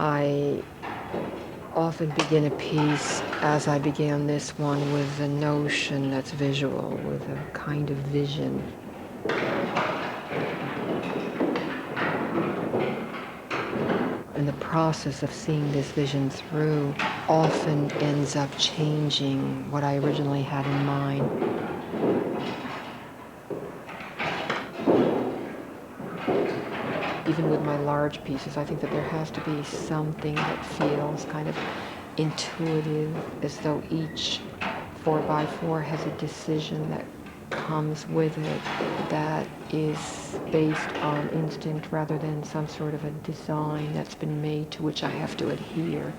I often begin a piece, as I began this one, with a notion that's visual, with a kind of vision. And the process of seeing this vision through often ends up changing what I originally had in mind. Even with my large pieces, I think that there has to be something that feels kind of intuitive, as though each 4x4 has a decision that comes with it that is based on instinct rather than some sort of a design that's been made to which I have to adhere.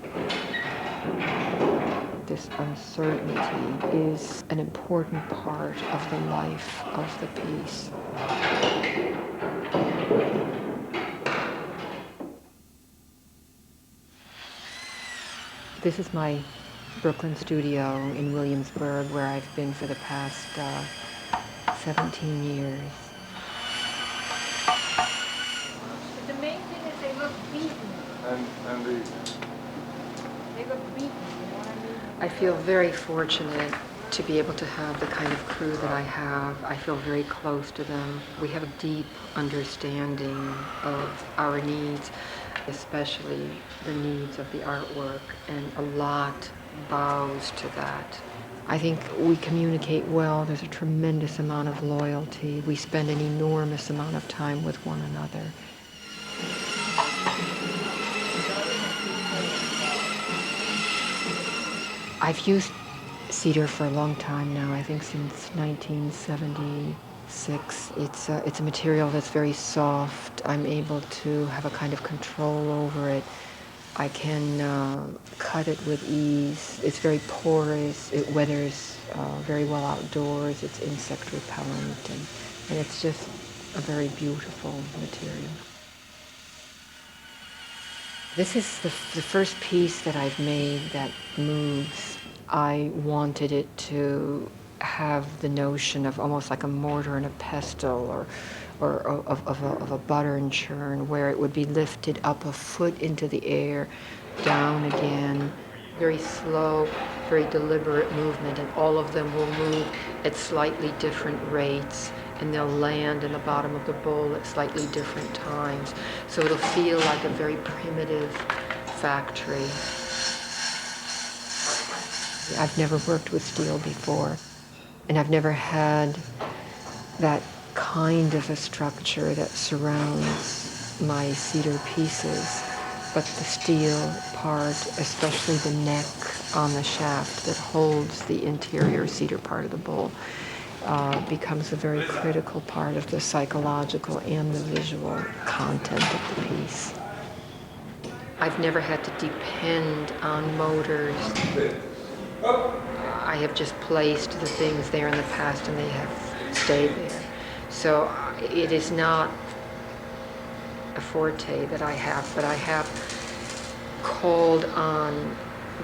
This uncertainty is an important part of the life of the piece. This is my Brooklyn studio in Williamsburg, where I've been for the past 17 years. But the main thing is they look beaten. And They look beaten, you know what I mean? I feel very fortunate to be able to have the kind of crew that I have. I feel very close to them. We have a deep understanding of our needs, especially the needs of the artwork, and a lot bows to that. I think we communicate well. There's a tremendous amount of loyalty. We spend an enormous amount of time with one another. I've used cedar for a long time now, I think since 1976. It's a material that's very soft. I'm able to have a kind of control over it. I can cut it with ease. It's very porous. It weathers very well outdoors. It's insect repellent, and it's just a very beautiful material. This is the first piece that I've made that moves. I wanted it to have the notion of almost like a mortar and a pestle, or of a butter and churn, where it would be lifted up a foot into the air, down again. Very slow, very deliberate movement, and all of them will move at slightly different rates, and they'll land in the bottom of the bowl at slightly different times. So it'll feel like a very primitive factory. I've never worked with steel before, and I've never had that kind of a structure that surrounds my cedar pieces, but the steel part, especially the neck on the shaft that holds the interior cedar part of the bowl, becomes a very critical part of the psychological and the visual content of the piece. I've never had to depend on motors. I have just placed the things there in the past and they have stayed there. So it is not a forte that I have, but I have called on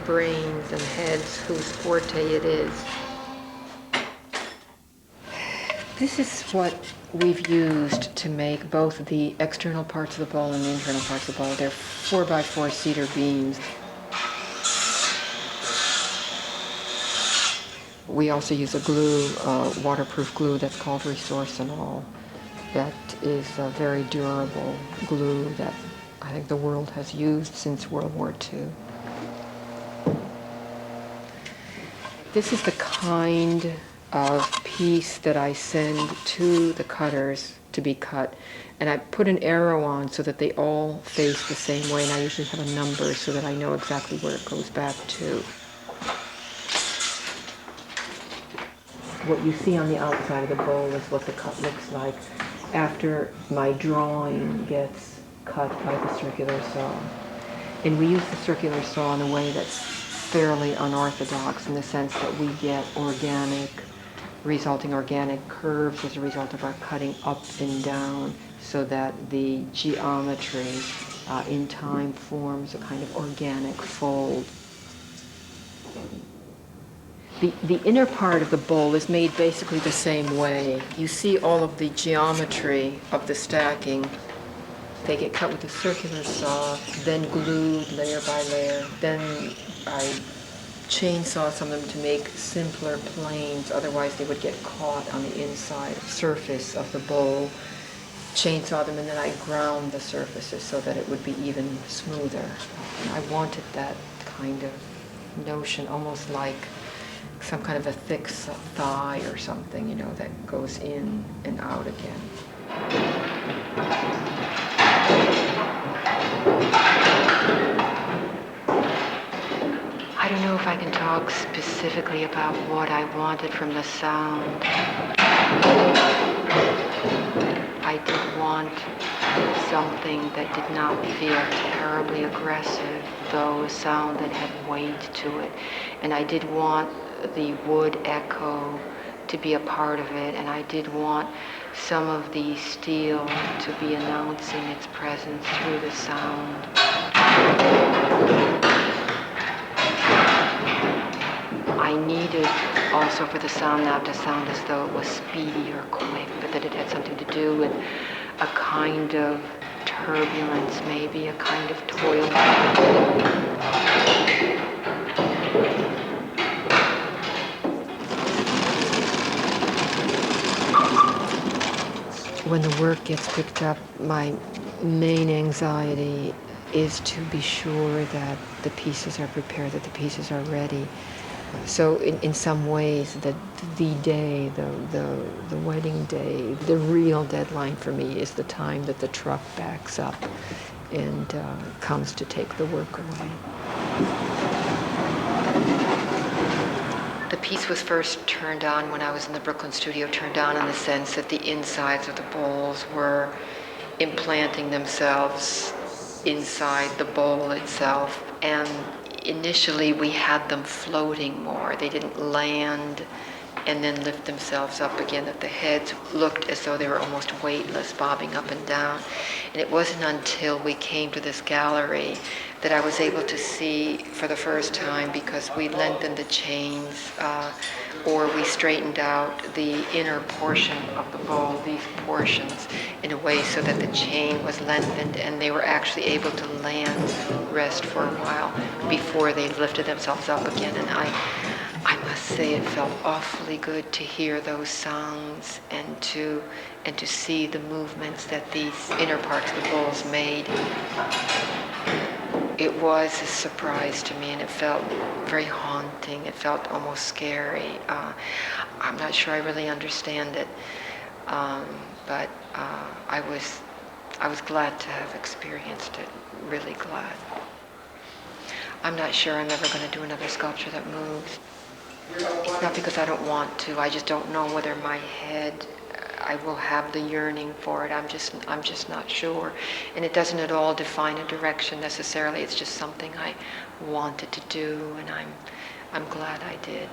brains and heads whose forte it is. This is what we've used to make both the external parts of the bowl and the internal parts of the bowl. They're 4x4 cedar beams. We also use a glue, waterproof glue that's called Resourcinol. That is a very durable glue that I think the world has used since World War II. This is the kind of piece that I send to the cutters to be cut, and I put an arrow on so that they all face the same way, and I usually have a number so that I know exactly where it goes back to. What you see on the outside of the bowl is what the cut looks like after my drawing gets cut by the circular saw. And we use the circular saw in a way that's fairly unorthodox, in the sense that we get resulting organic curves as a result of our cutting up and down, so that the geometry in time forms a kind of organic fold. The inner part of the bowl is made basically the same way. You see all of the geometry of the stacking They get cut with a circular saw, then glued layer by layer. Then I chainsaw some of them to make simpler planes, otherwise they would get caught on the inside surface of the bowl. Chainsaw them, and then I ground the surfaces so that it would be even smoother. I wanted that kind of notion, almost like some kind of a thick thigh or something, that goes in and out again. I don't know if I can talk specifically about what I wanted from the sound. I did want something that did not feel terribly aggressive, though a sound that had weight to it. And I did want the wood echo to be a part of it, and I did want some of the steel to be announcing its presence through the sound. I needed also for the sound not to sound as though it was speedy or quick, but that it had something to do with a kind of turbulence, maybe a kind of toil. When the work gets picked up, my main anxiety is to be sure that the pieces are prepared, that the pieces are ready. So in some ways, the day, the wedding day, the real deadline for me is the time that the truck backs up and comes to take the work away. The piece was first turned on when I was in the Brooklyn studio, turned on in the sense that the insides of the bowls were implanting themselves inside the bowl itself, and initially we had them floating more. They didn't land and then lift themselves up again, that the heads looked as though they were almost weightless, bobbing up and down. And it wasn't until we came to this gallery that I was able to see for the first time, because we lengthened the chains or we straightened out the inner portion of the bowl, these portions, in a way so that the chain was lengthened and they were actually able to land, rest for a while before they lifted themselves up again. And I must say it felt awfully good to hear those sounds and to see the movements that these inner parts of the bowls made. It was a surprise to me, and it felt very haunting. It felt almost scary. I'm not sure I really understand it, but I was glad to have experienced it. Really glad. I'm not sure I'm ever going to do another sculpture that moves. It's not because I don't want to. I just don't know whether my head, I will have the yearning for it. I'm just not sure. And it doesn't at all define a direction necessarily. It's just something I wanted to do, and I'm glad I did.